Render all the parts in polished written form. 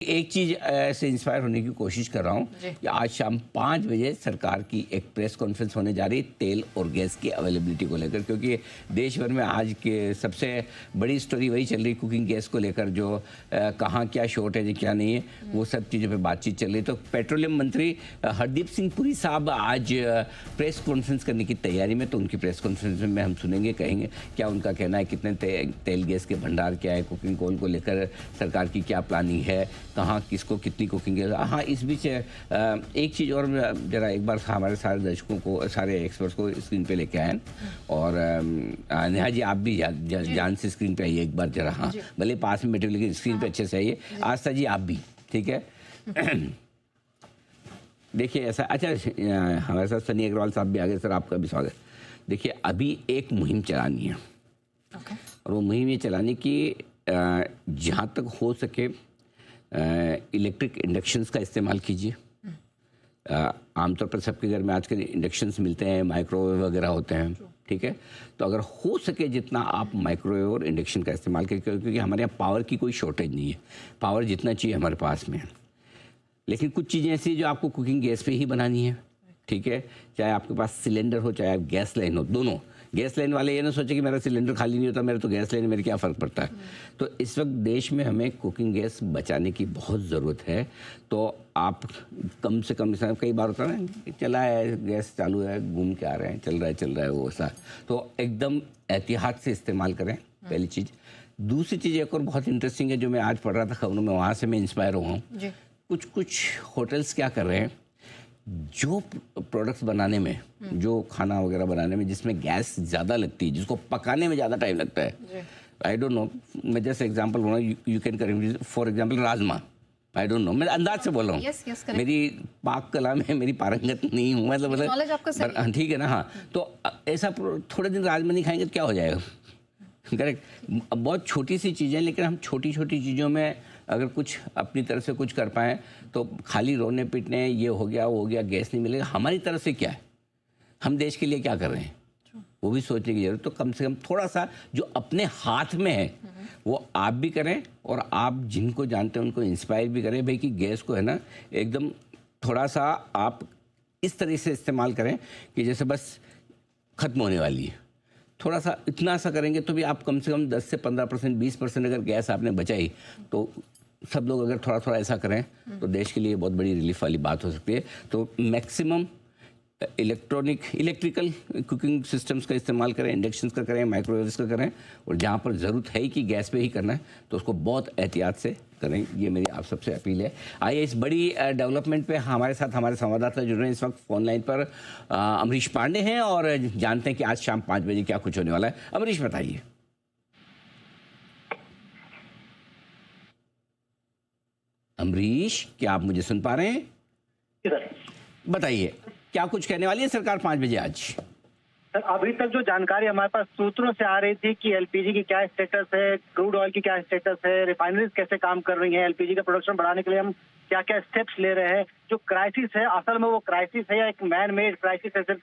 एक चीज से इंस्पायर होने की कोशिश कर रहा हूँ कि आज शाम 5 बजे सरकार की एक प्रेस कॉन्फ्रेंस होने जा रही है तेल और गैस की अवेलेबिलिटी को लेकर, क्योंकि देश भर में आज के सबसे बड़ी स्टोरी वही चल रही कुकिंग गैस को लेकर, जो कहाँ क्या शॉर्टेज है क्या नहीं है, वो सब चीज़ों पे बातचीत चल रही। तो पेट्रोलियम मंत्री हरदीप सिंह पुरी साहब आज प्रेस कॉन्फ्रेंस करने की तैयारी में, तो उनकी प्रेस कॉन्फ्रेंस में हम सुनेंगे, कहेंगे क्या उनका कहना है, कितने तेल गैस के भंडार क्या है, कुकिंग कोल को लेकर सरकार की क्या प्लानिंग है, कहाँ किसको कितनी कुकिंग है। हाँ, इस बीच एक चीज़ और जरा एक बार हमारे सारे दर्शकों को, सारे एक्सपर्ट्स को स्क्रीन पे लेके आए, और नेहा जी आप भी जान से स्क्रीन पे आइए एक बार जरा। हाँ, भले पास में बैठे लेकिन स्क्रीन पे अच्छे से आइए। आस्था जी आप भी, ठीक है। देखिए ऐसा, अच्छा हमारे साथ सनी अग्रवाल साहब भी आ गए। सर आपका भी स्वागत। देखिए अभी एक मुहिम चलानी है, और वो मुहिम ये चलाने की जहाँ तक हो सके इलेक्ट्रिक इंडक्शंस का इस्तेमाल कीजिए। आमतौर पर सबके घर में आजकल इंडक्शंस मिलते हैं, माइक्रोवेव वगैरह होते हैं, ठीक है। तो अगर हो सके जितना आप माइक्रोवेव और इंडक्शन का इस्तेमाल करें, क्योंकि हमारे यहाँ पावर की कोई शॉर्टेज नहीं है, पावर जितना चाहिए हमारे पास में है। लेकिन कुछ चीज़ें ऐसी जो आपको कुकिंग गैस पे ही बनानी है, ठीक है। चाहे आपके पास सिलेंडर हो, चाहे गैस लाइन हो, दोनों। गैस लाइन वाले ये ना सोचे कि मेरा सिलेंडर खाली नहीं होता, मेरा तो गैस लाइन, मेरे क्या फ़र्क पड़ता है। तो इस वक्त देश में हमें कुकिंग गैस बचाने की बहुत ज़रूरत है। तो आप कम से कम, कई बार होता है ना, चला है गैस चालू है, घूम के आ रहे हैं, चल रहा है वो ऐसा, तो एकदम एहतियात से इस्तेमाल करें, पहली चीज़। दूसरी चीज़ एक और बहुत इंटरेस्टिंग है, जो मैं आज पढ़ रहा था खबरों में, वहाँ से मैं इंस्पायर हुआ हूँ। कुछ होटल्स क्या कर रहे हैं, जो प्रोडक्ट्स बनाने में, जो खाना वगैरह बनाने में जिसमें गैस ज़्यादा लगती है, जिसको पकाने में ज़्यादा टाइम लगता है, आई डोंट नो, मैं जैसे एग्जांपल बोल रहा हूँ, you can correct, for example rajma, I don't know, मैं अंदाज से बोल रहा हूँ, मेरी पाक कला में मेरी पारंगत नहीं हूँ, मतलब ठीक है ना। हाँ, तो ऐसा थोड़े दिन राजमा नहीं खाएंगे तो क्या हो जाएगा, करेक्ट। बहुत छोटी सी चीज़ें, लेकिन हम छोटी छोटी चीज़ों में अगर कुछ अपनी तरफ से कुछ कर पाएँ, तो खाली रोने पीटने ये हो गया वो हो गया, गैस नहीं मिलेगा, हमारी तरफ से क्या है, हम देश के लिए क्या कर रहे हैं, वो भी सोचने की जरूरत। तो कम से कम थोड़ा सा जो अपने हाथ में है वो आप भी करें, और आप जिनको जानते हैं उनको इंस्पायर भी करें भाई, कि गैस को है ना एकदम थोड़ा सा आप इस तरह से इस्तेमाल करें कि जैसे बस ख़त्म होने वाली है। थोड़ा सा इतना सा करेंगे तो भी आप कम से कम 10 से 15%, 20% अगर गैस आपने बचाई, तो सब लोग अगर थोड़ा थोड़ा ऐसा करें तो देश के लिए बहुत बड़ी रिलीफ वाली बात हो सकती है। तो मैक्सिमम इलेक्ट्रिकल कुकिंग सिस्टम्स का इस्तेमाल करें, इंडक्शंस का करें, माइक्रोवेव्स का करें, और जहाँ पर ज़रूरत है कि गैस पे ही करना है तो उसको बहुत एहतियात से करें। ये मेरी आप सबसे अपील है। आइए इस बड़ी डेवलपमेंट पे हमारे साथ हमारे संवाददाता जुड़ रहे हैं इस वक्त फोन लाइन पर। अमरीश पांडे हैं, और जानते हैं कि आज शाम 5 बजे क्या कुछ होने वाला है। अमरीश बताइए। अमरीश, क्या आप मुझे सुन पा रहे हैं? बताइए क्या कुछ कहने वाली है सरकार 5 बजे आज? सर अभी तक जो जानकारी हमारे पास सूत्रों से आ रही थी कि एलपीजी की क्या स्टेटस है, क्रूड ऑयल की क्या स्टेटस है, रिफाइनरीज कैसे काम कर रही हैं, एलपीजी का प्रोडक्शन बढ़ाने के लिए हम क्या क्या स्टेप्स ले रहे हैं। जो क्राइसिस है असल में वो क्राइसिस है या एक मैन मेड क्राइसिस है, सिर्फ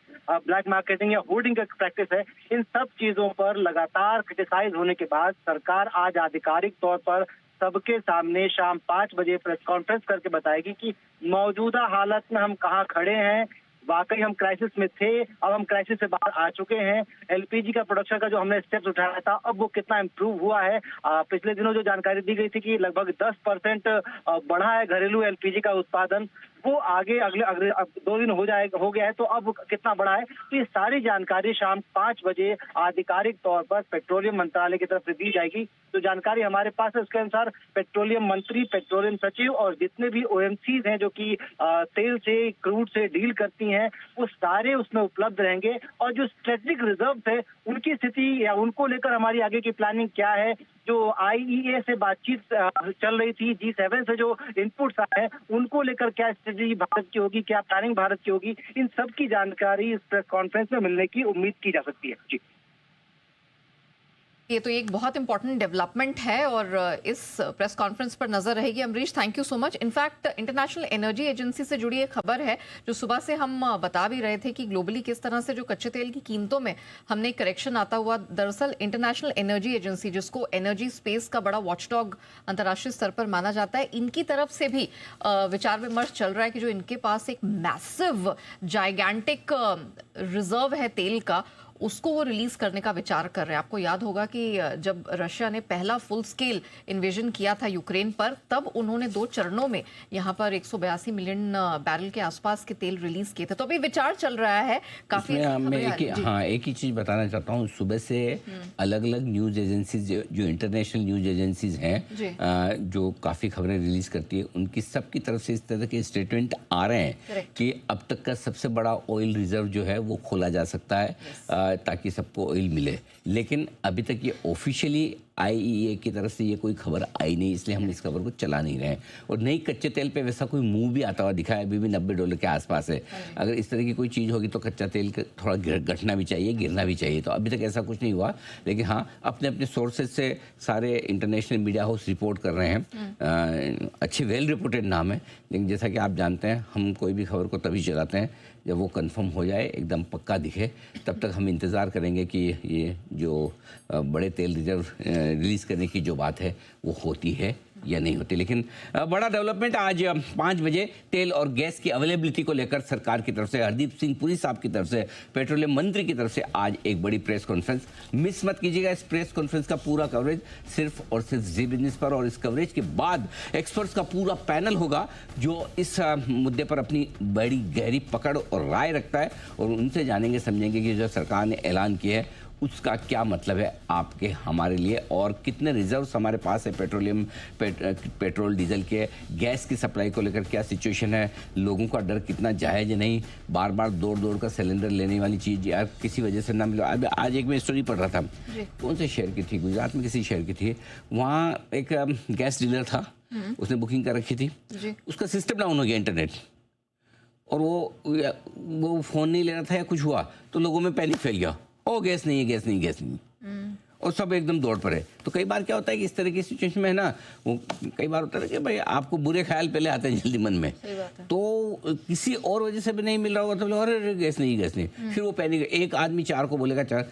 ब्लैक मार्केटिंग या होर्डिंग का प्रैक्टिस है, इन सब चीजों पर लगातार क्रिटिसाइज होने के बाद सरकार आज आधिकारिक तौर पर सबके सामने शाम 5 बजे प्रेस कॉन्फ्रेंस करके बताएगी कि मौजूदा हालत में हम कहाँ खड़े हैं। वाकई हम क्राइसिस में थे, अब हम क्राइसिस से बाहर आ चुके हैं। एलपीजी का प्रोडक्शन का जो हमने स्टेप्स उठाया था, अब वो कितना इम्प्रूव हुआ है। पिछले दिनों जो जानकारी दी गई थी कि लगभग 10% बढ़ा है घरेलू एलपीजी का उत्पादन, वो आगे अगले अगले अब 2 दिन हो गया है, तो अब कितना बढ़ा है। तो ये सारी जानकारी शाम 5 बजे आधिकारिक तौर पर पेट्रोलियम मंत्रालय की तरफ से दी जाएगी। जो जानकारी हमारे पास है उसके अनुसार पेट्रोलियम मंत्री, पेट्रोलियम सचिव और जितने भी ओएमसीज हैं जो कि तेल से, क्रूड से डील करती हैं, वो सारे उसमें उपलब्ध रहेंगे। और जो स्ट्रेटेजिक रिजर्व है उनकी स्थिति या उनको लेकर हमारी आगे की प्लानिंग क्या है, जो आईईए से बातचीत चल रही थी, G7 से जो इनपुट्स आए हैं उनको लेकर क्या स्ट्रेटेजी भारत की होगी, क्या प्लानिंग भारत की होगी, इन सब की जानकारी इस प्रेस कॉन्फ्रेंस में मिलने की उम्मीद की जा सकती है। जी ये तो एक बहुत इंपॉर्टेंट डेवलपमेंट है और इस प्रेस कॉन्फ्रेंस पर नजर रहेगी। Amrish, thank you so much. In fact international energy agency से जुड़ी एक खबर है जो सुबह से हम बता भी रहे थे कि ग्लोबली किस तरह से जो कच्चे तेल की कीमतों में हमने करेक्शन आता हुआ। दरअसल इंटरनेशनल एनर्जी एजेंसी, जिसको एनर्जी स्पेस का बड़ा वॉचडॉग अंतर्राष्ट्रीय स्तर पर माना जाता है, इनकी तरफ से भी विचार विमर्श चल रहा है कि जो इनके पास एक मैसिव जाइगैंटिक रिजर्व है तेल का, उसको वो रिलीज करने का विचार कर रहे हैं। आपको याद होगा कि जब रशिया ने पहला फुल स्केल इन्वेजन किया था यूक्रेन पर, तब उन्होंने 2 चरणों में यहाँ पर 182 मिलियन बैरल के आसपास के तेल रिलीज किए थे। तो अभी विचार चल रहा है काफी। एक ही चीज बताना चाहता हूँ। सुबह से अलग अलग न्यूज एजेंसीज, जो इंटरनेशनल न्यूज एजेंसीज हैं, जो काफी खबरें रिलीज करती है, उनकी सबकी तरफ से इस तरह के स्टेटमेंट आ रहे हैं कि अब तक का सबसे बड़ा ऑयल रिजर्व जो है वो खोला जा सकता है ताकि सबको ऑयल मिले। लेकिन अभी तक ये ऑफिशियली IEA की तरफ से ये कोई खबर आई नहीं, इसलिए हम इस खबर को चला नहीं रहे हैं। और नई कच्चे तेल पे वैसा कोई मूव भी आता हुआ दिखा है, अभी भी $90 के आसपास है। अगर इस तरह की कोई चीज़ होगी तो कच्चा तेल थोड़ा घटना भी चाहिए, गिरना भी चाहिए। तो अभी तक ऐसा कुछ नहीं हुआ, लेकिन हाँ, अपने अपने सोर्सेज से सारे इंटरनेशनल मीडिया हाउस रिपोर्ट कर रहे हैं। अच्छे वेल रिपोर्टेड नाम है, लेकिन जैसा कि आप जानते हैं, हम कोई भी खबर को तभी चलाते हैं जब वो कंफर्म हो जाए, एकदम पक्का दिखे। तब तक हम इंतज़ार करेंगे कि ये जो बड़े तेल रिजर्व रिलीज करने की जो बात है वो होती है या नहीं होती। लेकिन बड़ा डेवलपमेंट आज 5 बजे तेल और गैस की अवेलेबिलिटी को लेकर सरकार की तरफ से, हरदीप सिंह पुरी साहब की तरफ से, पेट्रोलियम मंत्री की तरफ से आज एक बड़ी प्रेस कॉन्फ्रेंस। मिस मत कीजिएगा इस प्रेस कॉन्फ्रेंस का पूरा कवरेज सिर्फ और सिर्फ जी बिजनेस पर। और इस कवरेज के बाद एक्सपर्ट्स का पूरा पैनल होगा जो इस मुद्दे पर अपनी बड़ी गहरी पकड़ और राय रखता है, और उनसे जानेंगे समझेंगे कि जो सरकार ने ऐलान किया है उसका क्या मतलब है आपके हमारे लिए, और कितने रिजर्व्स हमारे पास है पेट्रोल डीजल के। गैस की सप्लाई को लेकर क्या सिचुएशन है, लोगों का डर कितना जायज़ नहीं, बार बार दौड़ का सिलेंडर लेने वाली चीज़ यार किसी वजह से ना मिला। अब आज एक मैं स्टोरी पढ़ रहा था, कौन से शहर की थी, गुजरात में किसी शहर की थी, वहाँ एक गैस डीलर था, उसने बुकिंग कर रखी थी, उसका सिस्टम डाउन हो गया इंटरनेट, और वो फ़ोन नहीं ले रहा था या कुछ हुआ तो लोगों में पैनिक फैल गया, ओ गैस नहीं है, गैस नहीं, और सब एकदम दौड़ पड़े। तो कई बार क्या होता है कि इस तरह की सिचुएशन में है ना, वो कई बार होता है कि भाई आपको बुरे ख्याल पहले आते हैं जल्दी मन में, तो किसी और वजह से भी नहीं मिल रहा होगा तो अरे गैस नहीं, फिर वो पैनिक। एक आदमी 4 को बोलेगा 4,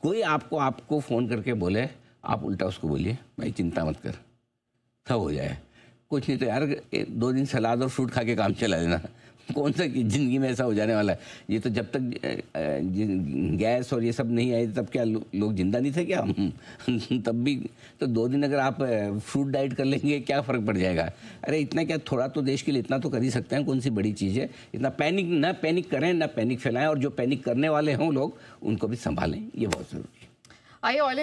कोई आपको फ़ोन करके बोले, आप उल्टा उसको बोलिए भाई चिंता मत कर, सब हो जाए, कुछ नहीं तो यार 2 दिन सलाद और फ्रूट खा के काम चला लेना, कौन सा ज़िंदगी में ऐसा हो जाने वाला है। ये तो जब तक गैस और ये सब नहीं आए तब क्या लोग जिंदा नहीं थे क्या, तब भी तो 2 दिन अगर आप फ्रूट डाइट कर लेंगे क्या फ़र्क पड़ जाएगा। अरे इतना क्या, थोड़ा तो देश के लिए इतना तो कर ही सकते हैं, कौन सी बड़ी चीज़ है। इतना पैनिक करें, ना पैनिक फैलाएं, और जो पैनिक करने वाले हों लोग उनको भी संभालें, ये बहुत ज़रूरी है। आइए ऑयल एंड